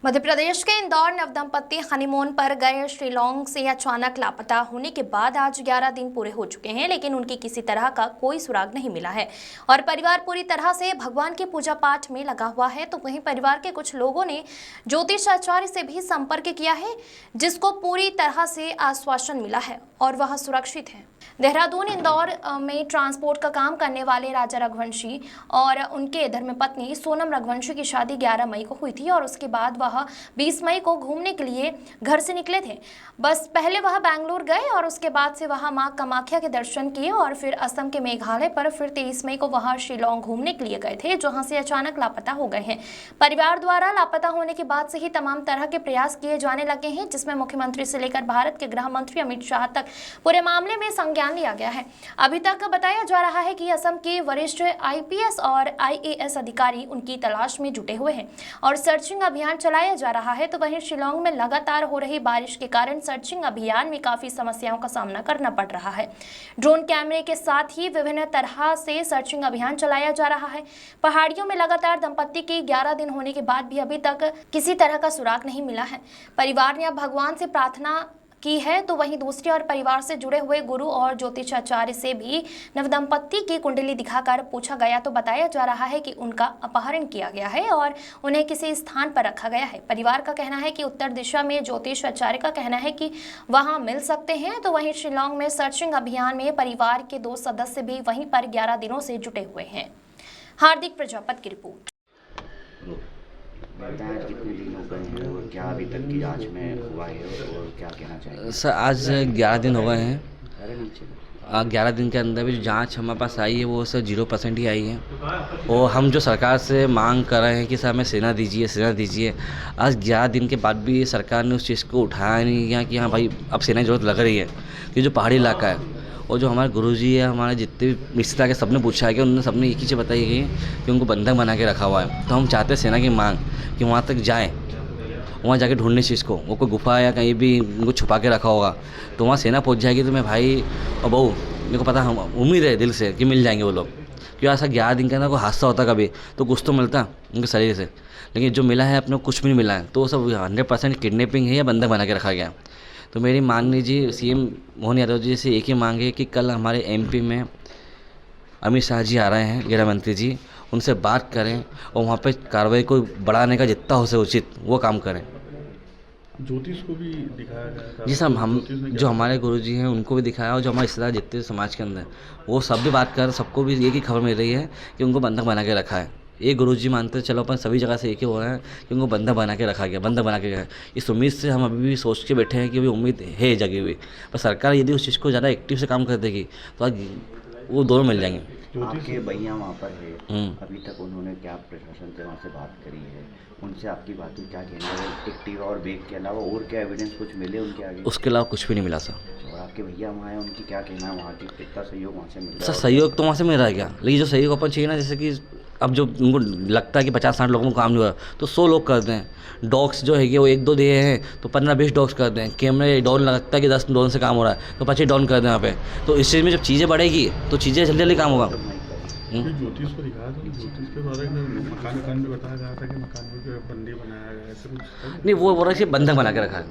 मध्य प्रदेश के इंदौर नवदंपति हनीमून पर गए शिलोंग से अचानक लापता होने के बाद आज 11 दिन पूरे हो चुके हैं, लेकिन उनकी किसी तरह का कोई सुराग नहीं मिला है और परिवार पूरी तरह से भगवान के पूजा पाठ में लगा हुआ है। तो वहीं परिवार के कुछ लोगों ने ज्योतिषाचार्य से भी संपर्क किया है, जिसको पूरी तरह से आश्वासन मिला है और वह सुरक्षित है। देहरादून इंदौर में ट्रांसपोर्ट का काम करने वाले राजा रघुवंशी और उनके धर्मपत्नी सोनम रघुवंशी की शादी 11 मई को हुई थी और उसके बाद वह 20 मई को घूमने के लिए घर से निकले थे। बस पहले वह बेंगलुरु गए और उसके बाद से वह मां कामाख्या के दर्शन किए और फिर असम के मेघालय पर फिर 23 मई को वह शिलोंग घूमने के लिए गए थे, जहां से अचानक लापता हो गए हैं। परिवार द्वारा लापता होने के बाद से ही तमाम तरह के प्रयास किए जाने लगे हैं, जिसमें मुख्यमंत्री से लेकर भारत के गृह मंत्री अमित शाह तक पूरे मामले में संज्ञान लिया गया है। अभी तक बताया जा रहा है कि असम के वरिष्ठ आईपीएस और आईएएस अधिकारी उनकी तलाश में जुटे हुए हैं और सर्चिंग अभियान चलाया जा रहा है। तो वहीं शिलोंग में लगातार हो रही बारिश के कारण सर्चिंग अभियान में काफी समस्याओं का सामना करना पड़ रहा है। ड्रोन कैमरे के साथ ही विभिन्न तरह से सर्चिंग अभियान चलाया जा रहा है। पहाड़ियों में लगातार दंपत्ति के 11 दिन होने के बाद भी अभी तक किसी तरह का सुराग नहीं मिला है। परिवार ने अब भगवान से प्रार्थना की है। तो वहीं दूसरी ओर परिवार से जुड़े हुए गुरु और ज्योतिषाचार्य से भी नवदंपति की कुंडली दिखाकर पूछा गया तो बताया जा रहा है कि उनका अपहरण किया गया है और उन्हें किसी स्थान पर रखा गया है। परिवार का कहना है कि उत्तर दिशा में ज्योतिषाचार्य का कहना है कि वहां मिल सकते हैं। तो वहीं शिलोंग में सर्चिंग अभियान में परिवार के 2 सदस्य भी वहीं पर 11 दिनों से जुटे हुए हैं। हार्दिक प्रजापति की रिपोर्ट। बताएं कितने दिन हो गए हैं और क्या अभी तक की जांच में हुआ है और क्या कहना चाहिए? सर आज 11 दिन हो गए हैं। 11 दिन के अंदर भी जो जांच हमारे पास आई है वो सर 0% ही आई है और हम जो सरकार से मांग कर रहे हैं कि सर हमें सेना दीजिए। आज 11 दिन के बाद भी सरकार ने उस चीज़ को उठाया नहीं गया कि हाँ भाई अब सेना की ज़रूरत लग रही है, कि जो पहाड़ी इलाका है और जो हमारे गुरुजी है, हमारे जितने भी रिश्तेदार के सबने पूछा है कि उन्होंने सबने एक ही चीज़ बताई गई कि उनको बंधक बना के रखा हुआ है। तो हम चाहते हैं सेना की मांग कि वहाँ तक जाएँ, वहाँ जाके ढूंढने चीज़ को, वो कोई गुफा या कहीं भी उनको छुपा के रखा होगा तो वहाँ सेना पहुँच जाएगी। तो मैं भाई और बहू मेरे को पता, हम उम्मीद है दिल से कि मिल जाएंगे वो लोग, क्योंकि ऐसा 11 दिन के अंदर कोई हादसा होता कभी तो कुछ तो मिलता उनके शरीर से, लेकिन जो मिला है अपने को कुछ भी नहीं मिला है। तो वो सब 100% किडनैपिंग है या बंधक बना के रखा गया। तो मेरी माननीय जी सीएम मोहन यादव जी से एक ही मांग है कि कल हमारे एमपी में अमित शाह जी आ रहे हैं, गृह मंत्री जी, उनसे बात करें और वहाँ पे कार्रवाई को बढ़ाने का जितना हो सके उचित वो काम करें। ज्योतिष को भी दिखाया गया जी सर, हम जो हमारे गुरुजी हैं उनको भी दिखाया और जो हमारे रिश्तेदार जितने समाज के अंदर वो सब भी बात कर, सबको भी एक ही खबर मिल रही है कि उनको बंधक बना के रखा है। एक गुरुजी मानते चलो अपन सभी जगह से एक ही हो रहे हैं कि उनको बंधक बना के रखा गया, बंधक बना के गया। इस उम्मीद से हम अभी भी सोच के बैठे हैं कि अभी उम्मीद है जगी हुई, पर सरकार यदि उस चीज़ को ज़्यादा एक्टिव से काम कर देगी तो आज वो दोनों मिल जाएंगे। आपके भैया वहाँ पर है, अभी तक उन्होंने क्या प्रशासन से वहाँ से बात करी है, उनसे आपकी बात में क्या कहना है? एक्टिवा और बैग के अलावा और क्या एविडेंस कुछ मिले उनके आगे? उसके अलावा कुछ भी नहीं मिला सर। और आपके भैया वहाँ हैं, उनकी क्या कहना है? वहाँ की कितना सहयोग वहाँ से मिल रहा है? सर सहयोग तो वहाँ से मिल रहा है क्या, लेकिन जो सहयोग अपन चाहिए ना, जैसे कि अब जो उनको लगता है कि 50-60 लोगों को काम नहीं हो रहा तो 100 लोग कर दें। डॉग्स जो है कि वो 1-2 दिए हैं तो 15-20 डॉग्स कर दें। कैमरे ड्रोन लगता है कि 10 ड्रोन से काम हो रहा है तो 25 ड्रोन कर दें वहाँ पे। तो इस चीज़ में जब चीज़ें बढ़ेगी तो चीज़ें जल्दी काम होगा। ज्योतिष को दिखाया था, ज्योतिष के बारे में मकान में बताया गया था कि मकान में बंदी बनाया गया, ऐसे कुछ नहीं, वो बोल रहा है कि बंधक बना के रखा है।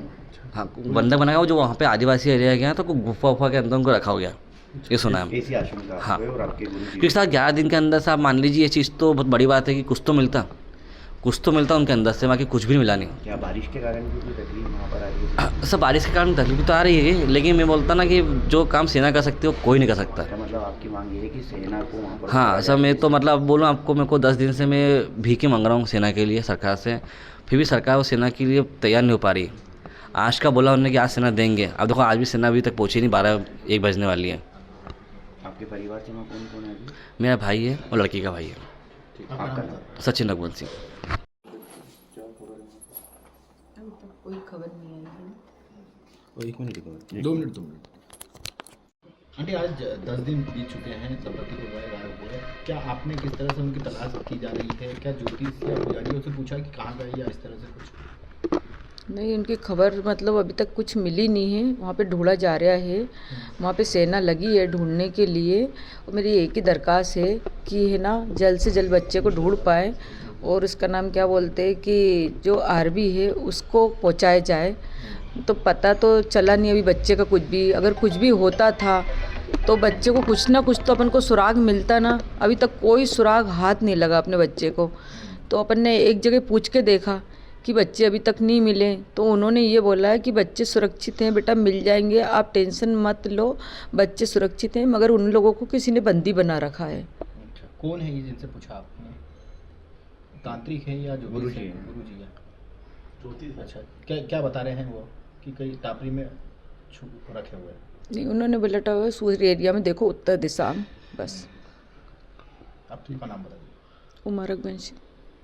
हाँ, बंधक बना के जो वहाँ पे आदिवासी एरिया गया तो गुफा के अंदर उनको रखा हो गया, ये सुना है। ऐसी आशंका हाँ, है। और आपके गुरुजी क्योंकि साहब 11 दिन के अंदर साहब मान लीजिए ये चीज़ तो बहुत बड़ी बात है कि कुछ तो मिलता उनके अंदर से, बाकी कुछ भी नहीं मिला नहीं। क्या बारिश के कारण भी कोई तकलीफ वहाँ पर आ रही है? सब बारिश के कारण तकलीफ तो आ रही है, लेकिन मैं बोलता ना कि जो काम सेना कर सकती है वो कोई नहीं कर सकता। मतलब आपकी मांग ये है कि सेना को वहाँ पर? हाँ सर, मैं तो मतलब बोलूँ आपको, मेरे को 10 दिन से मैं भीख मांग रहा हूँ सेना के लिए सरकार से, फिर भी सरकार वो सेना के लिए तैयार नहीं हो पा रही। आज का बोला उन्होंने कि आज सेना देंगे, अब देखो आज भी सेना अभी तक पहुँची नहीं, 12-1 बजने वाली है। आपके परिवार से वहाँ कौन कौन है अभी? मेरा भाई है और लड़की का भाई है, आपका नाम? सचिन रघुवंशी। कोई खबर नहीं आई है। 1 मिनट 2 मिनट। आंटी आज 10 दिन बीत चुके हैं, संपत्ति को गायब हुए, क्या आपने किस तरह से उनकी तलाश की जा रही है? क्या ज्योतिष या पुजारियों से पूछा कि कहाँ गए या इस तरह से कुछ? नहीं, उनकी खबर मतलब अभी तक कुछ मिली नहीं है। वहाँ पे ढूंढा जा रहा है, वहाँ पे सेना लगी है ढूंढने के लिए। और मेरी एक ही दरख्वास्त है कि है ना, जल्द से जल्द बच्चे को ढूंढ पाए और उसका नाम क्या बोलते हैं कि जो आरबी है उसको पहुंचाया जाए। तो पता तो चला नहीं अभी बच्चे का कुछ भी, अगर कुछ भी होता था तो बच्चे को कुछ ना कुछ तो अपन को सुराग मिलता ना। अभी तक कोई सुराग हाथ नहीं लगा अपने बच्चे को। तो अपन ने एक जगह पूछ के देखा कि बच्चे अभी तक नहीं मिले, तो उन्होंने ये बोला है कि बच्चे सुरक्षित हैं बेटा, मिल जाएंगे, आप टेंशन मत लो, बच्चे सुरक्षित हैं, मगर उन लोगों को किसी ने बंदी बना रखा है। अच्छा, कौन है ये जिनसे पूछा आपने? तांत्रिक है या जो गुरुजी है। गुरुजी है। अच्छा, क्या क्या बता रहे हैं वो कि कई टापरी में रखे हुए हैं? नहीं, उन्होंने बोला हुआ सूर्य एरिया में देखो, उत्तर दिशा में, बस। आपका नाम बता दीजिए। उमर अकबंशी।